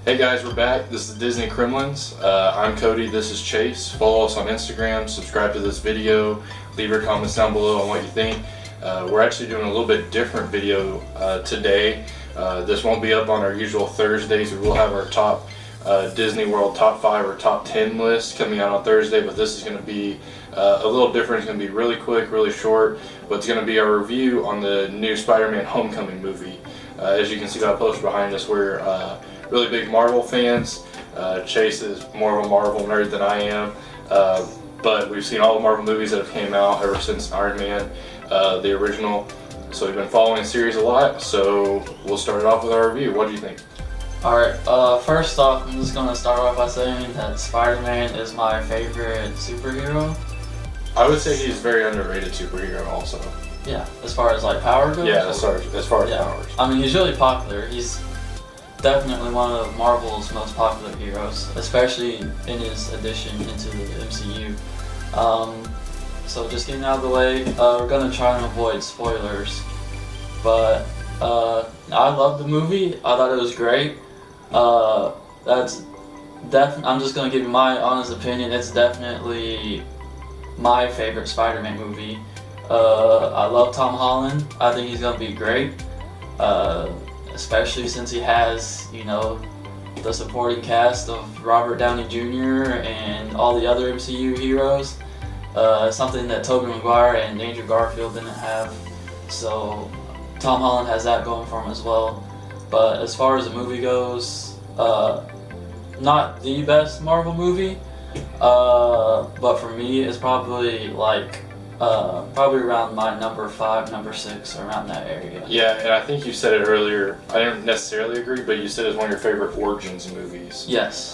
Hey guys, we're back. This is Disney Kremlins. I'm Cody, this is Chase. Follow us on Instagram, subscribe to this video, leave your comments down below on what you think. We're actually doing a little bit different video today. This won't be up on our usual Thursdays. We will have our top Disney World top 5 or top 10 list coming out on Thursday, but this is going to be a little different. It's going to be really quick, really short, but it's going to be our review on the new Spider-Man Homecoming movie. As you can see by the poster behind us, we're really big Marvel fans. Chase is more of a Marvel nerd than I am, but we've seen all the Marvel movies that have came out ever since Iron Man, the original. So we've been following the series a lot, so we'll start it off with our review. What do you think? Alright, first off, I'm just going to start off by saying that Spider-Man is my favorite superhero. I would say he's a very underrated superhero also. Yeah, as far as like power goes? Yeah, as far as powers. I mean, he's really popular. He's definitely one of Marvel's most popular heroes, especially in his addition into the MCU. So just getting out of the way, we're going to try and avoid spoilers. But I loved the movie. I thought it was great. I'm just going to give you my honest opinion. It's definitely my favorite Spider-Man movie. I love Tom Holland. I think he's going to be great. Especially since he has, the supporting cast of Robert Downey Jr. and all the other MCU heroes. Something that Tobey Maguire and Andrew Garfield didn't have. So Tom Holland has that going for him as well. But as far as the movie goes, not the best Marvel movie, but for me it's probably probably around my number 5, number 6, around that area. Yeah, and I think you said it earlier. I didn't necessarily agree, but you said it's one of your favorite origins movies. Yes.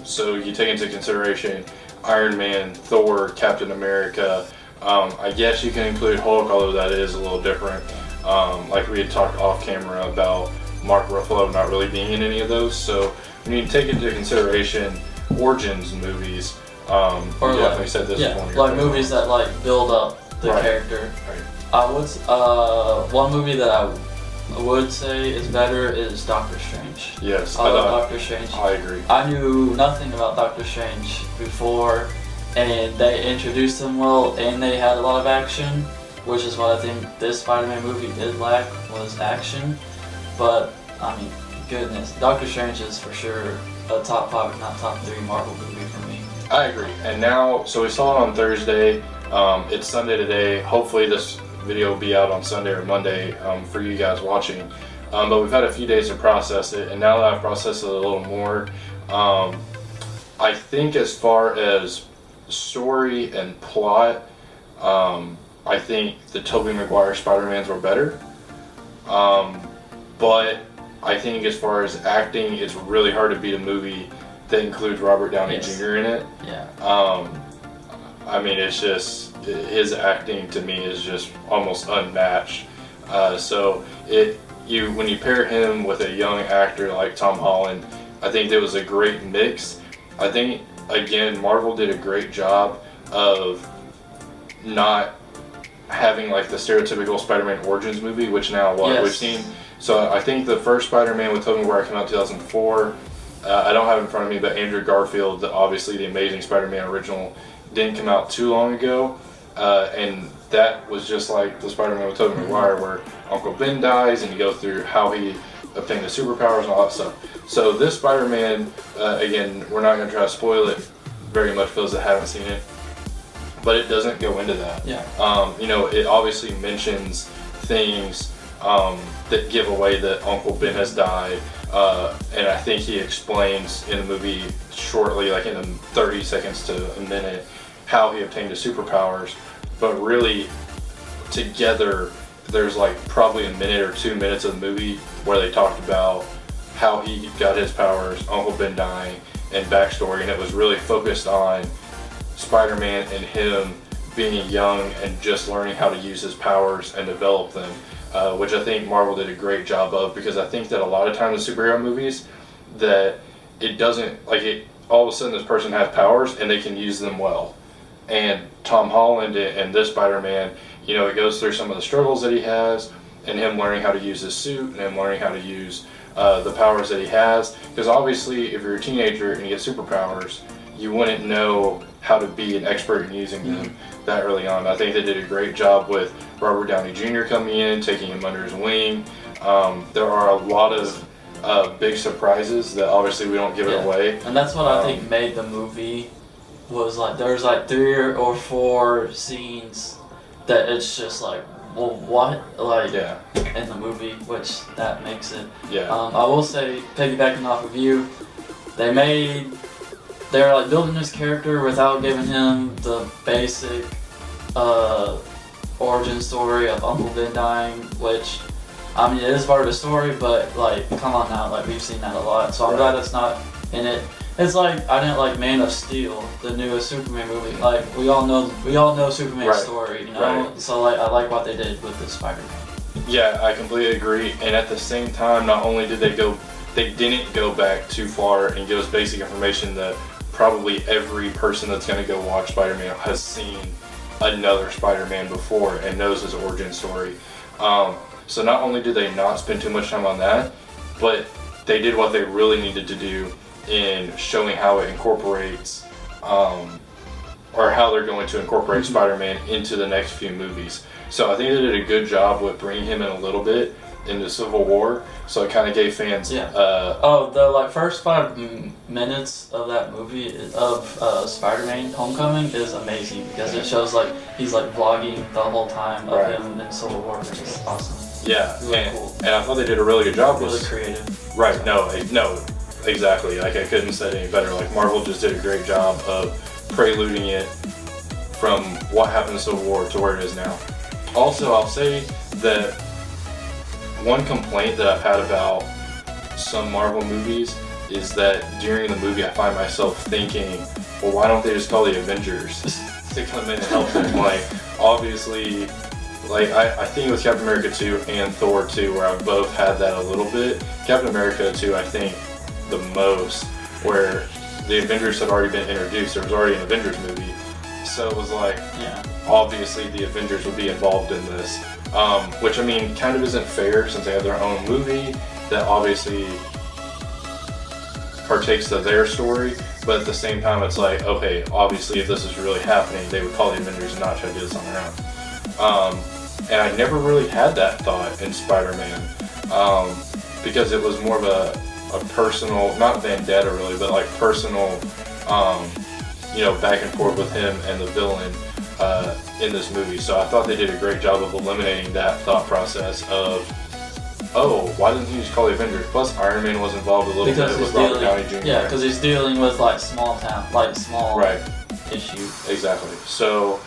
So you take into consideration Iron Man, Thor, Captain America. I guess you can include Hulk, although that is a little different. Like we had talked off camera about Mark Ruffalo not really being in any of those. So when you take into consideration origins movies, you definitely said this is one of your favorite movies that build up the character. Right. I would one movie that I would say is better is Doctor Strange. Yes, I love Doctor Strange. I agree. I knew nothing about Doctor Strange before, and they introduced him well, and they had a lot of action, which is what I think this Spider-Man movie did lack, was action. But I mean, goodness, Doctor Strange is for sure a top 5, if not top 3 Marvel movie for me. I agree. And now, so we saw it on Thursday. It's Sunday today. Hopefully this video will be out on Sunday or Monday for you guys watching. But we've had a few days to process it, and now that I've processed it a little more, I think as far as story and plot, I think the Tobey Maguire Spider-Mans were better. But I think as far as acting, it's really hard to beat a movie that includes Robert Downey Jr. in it. Yeah. I mean, it's just, his acting to me is just almost unmatched. So when you pair him with a young actor like Tom Holland, I think it was a great mix. I think, again, Marvel did a great job of not having the stereotypical Spider-Man origins movie, which now we've seen. So I think the first Spider-Man with Tobey Maguire came out in 2004. I don't have it in front of me, but Andrew Garfield, obviously the Amazing Spider-Man original, didn't come out too long ago. And that was just like the Spider-Man with Tobey Maguire, where Uncle Ben dies and you go through how he obtained the superpowers and all that stuff. So this Spider-Man, again, we're not going to try to spoil it very much for those that haven't seen it, but it doesn't go into that. Yeah. It obviously mentions things that give away that Uncle Ben has died. And I think he explains in the movie shortly, in 30 seconds to a minute, how he obtained his superpowers. But really, together, there's probably a minute or 2 minutes of the movie where they talked about how he got his powers, Uncle Ben dying, and backstory. And it was really focused on Spider-Man and him being young and just learning how to use his powers and develop them. Which I think Marvel did a great job of, because I think that a lot of times in superhero movies that it doesn't, all of a sudden this person has powers and they can use them well. And Tom Holland and this Spider-Man, it goes through some of the struggles that he has, and him learning how to use his suit, and him learning how to use the powers that he has. Because obviously, if you're a teenager and you get superpowers, you wouldn't know how to be an expert in using them that early on. I think they did a great job with Robert Downey Jr. coming in, taking him under his wing. There are a lot of big surprises that obviously we don't give it away. And that's what I think made the movie was like there's like 3 or 4 scenes that it's just like, well, what? Like in the movie, which that makes it. Yeah. I will say, piggybacking off of you, they're like building his character without giving him the basic origin story of Uncle Ben dying, which, I mean, it is part of the story, but like, come on now, like we've seen that a lot, so I'm glad it's not in it. It's like I didn't like Man of Steel, the newest Superman movie. Like we all know Superman's story, you know. So like I like what they did with the Spider-Man. Yeah, I completely agree. And at the same time, not only did they didn't go back too far and give us basic information that probably every person that's going to go watch Spider-Man has seen another Spider-Man before and knows his origin story. So not only did they not spend too much time on that, but they did what they really needed to do in showing how it incorporates, or how they're going to incorporate Spider-Man into the next few movies. So I think they did a good job with bringing him in a little bit into Civil War, so it kind of gave fans. The like first 5 minutes of that movie of Spider-Man: Homecoming is amazing because it shows like he's like vlogging the whole time of him in Civil War, which is awesome. Yeah, really cool. And I thought they did a really good job. Really creative. Right. No, exactly. Like I couldn't say it any better. Like Marvel just did a great job of preluding it from what happened in Civil War to where it is now. Also, I'll say that one complaint that I've had about some Marvel movies is that during the movie I find myself thinking, well, why don't they just call the Avengers to come in and help them? Like, obviously, like I think with Captain America 2 and Thor 2, where I both had that a little bit. Captain America 2, I think the most, where the Avengers had already been introduced. There was already an Avengers movie, so it was like, obviously the Avengers would be involved in this, which I mean kind of isn't fair since they have their own movie that obviously partakes of their story, but at the same time it's like, okay, obviously if this is really happening, they would call the Avengers and not try to do this on their own. And I never really had that thought in Spider-Man, because it was more of a personal, not vendetta really, but like personal, back and forth with him and the villain in this movie. So I thought they did a great job of eliminating that thought process of, oh, why didn't he just call the Avengers? Plus Iron Man was involved a little bit with Robert Downey Jr. Yeah, because he's dealing with like small issue. Exactly. So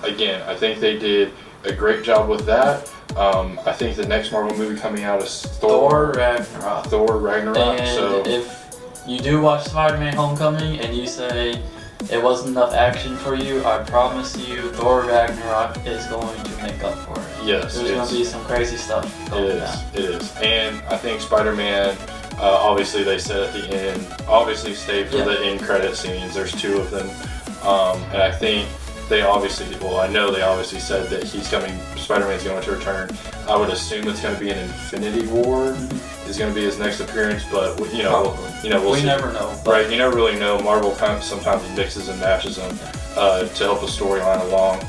again, I think they did a great job with that. I think the next Marvel movie coming out is Thor Ragnarok. And so if you do watch Spider-Man: Homecoming and you say it wasn't enough action for you, I promise you Thor Ragnarok is going to make up for it. Yes, there's going to be some crazy stuff going down. It is. And I think Spider-Man, obviously they said at the end, obviously stay for the end credit scenes. There's 2 of them. And I think they obviously, I know they obviously said that Spider-Man's going to return. I would assume it's going to be an Infinity War is going to be his next appearance, but we'll see. Never know. Right, you never really know. Marvel sometimes mixes and matches them to help the storyline along.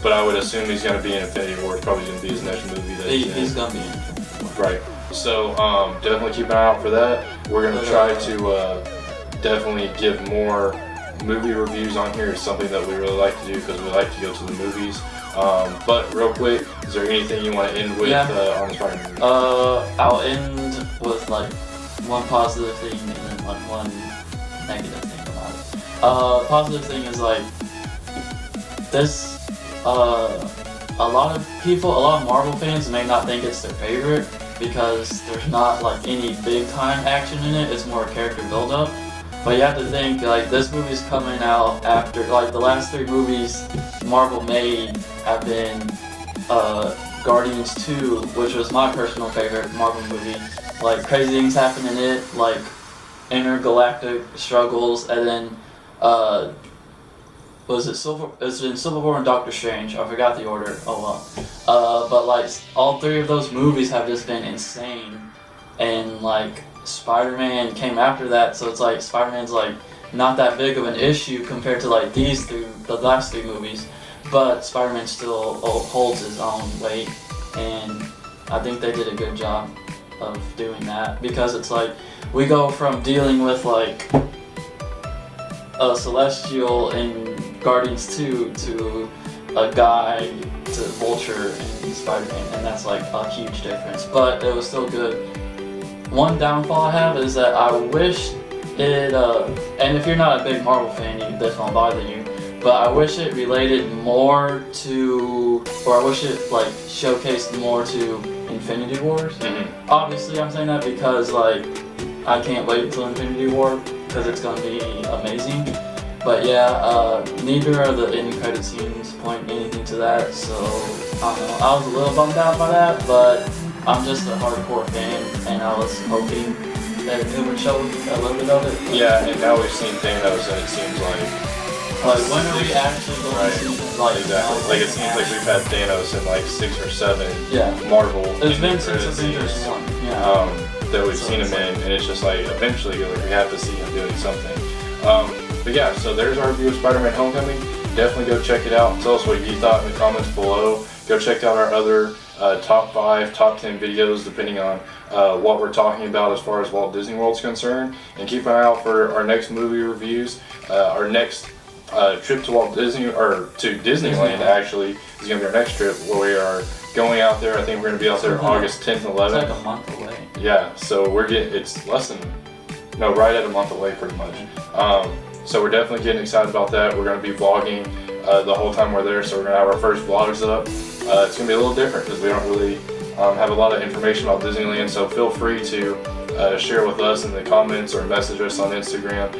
But I would assume he's going to be in Infinity War. It's probably going to be his next movie that he's going to be in Infinity War. Right. So definitely keep an eye out for that. We're going to try to definitely give more movie reviews on here. It's something that we really like to do because we like to go to the movies. But real quick, is there anything you want to end with on the Spider-Man movie? I'll end with like one positive thing and then like one negative thing about it. Positive thing is like this. A lot of Marvel fans may not think it's their favorite because there's not like any big time action in it. It's more character build up. But you have to think, like, this movie's coming out after, like, the last 3 movies Marvel made have been Guardians 2, which was my personal favorite Marvel movie. Like, crazy things happen in it, like, intergalactic struggles, and then, it's in Civil War and Doctor Strange. I forgot the order, oh well. But, like, all 3 of those movies have just been insane. and like Spider-Man came after that, so it's like Spider-Man's like not that big of an issue compared to like the last three movies, but Spider-Man still holds his own weight, and I think they did a good job of doing that, because it's like we go from dealing with like a Celestial in Guardians 2 to a guy to Vulture in Spider-Man, and that's like a huge difference, but it was still good. One downfall I have is that I wish it, and if you're not a big Marvel fan, this won't bother you, but I wish it related more to, or I wish it like showcased more to Infinity Wars. Mm-hmm. Obviously I'm saying that because like I can't wait until Infinity War, because it's going to be amazing. But yeah, neither of the end credit scenes point anything to that, so I don't know. I was a little bummed out by that, but I'm just a hardcore fan, and I was hoping that it would show a little bit of it. Yeah, and now we've seen Thanos, and it seems like when are we actually going to see like exactly. Like it seems like we've had Thanos in like 6 or 7 Marvel. It's been end since credit Avengers scenes, 1. Yeah. that we've seen him in, and it's just like eventually like, we have to see him doing something. But yeah, so there's our review of Spider-Man: Homecoming. Definitely go check it out. Tell us what you thought in the comments below. Go check out our other top 5, top 10 videos, depending on what we're talking about as far as Walt Disney World's concerned. And keep an eye out for our next movie reviews. Our next trip to Walt Disney, or to Disneyland actually, is going to be our next trip, where we are going out there. I think we're going to be out there August 10th and 11th. It's like a month away. Yeah, so it's less than, no, right at a month away pretty much. So we're definitely getting excited about that. We're going to be vlogging the whole time we're there, so we're going to have our first vlogs up. It's going to be a little different because we don't really have a lot of information about Disneyland, so feel free to share with us in the comments or message us on Instagram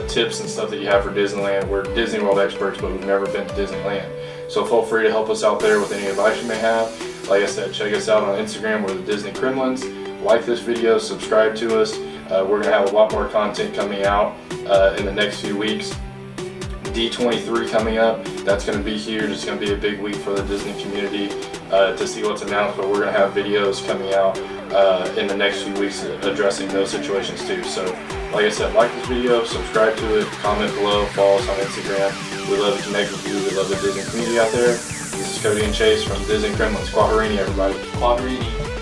tips and stuff that you have for Disneyland. We're Disney World experts, but we've never been to Disneyland. So feel free to help us out there with any advice you may have. Like I said, check us out on Instagram. We're the Disney Kremlins. Like this video, subscribe to us. We're going to have a lot more content coming out in the next few weeks. D23 coming up, that's going to be huge. It's going to be a big week for the Disney community to see what's announced, but we're going to have videos coming out in the next few weeks addressing those situations too. So like I said, like this video, subscribe to it, comment below, follow us on Instagram. We love to connect with you. We love the Disney community out there. This is Cody and Chase from Disney Kremlins. Quaharini, everybody. Quaharini.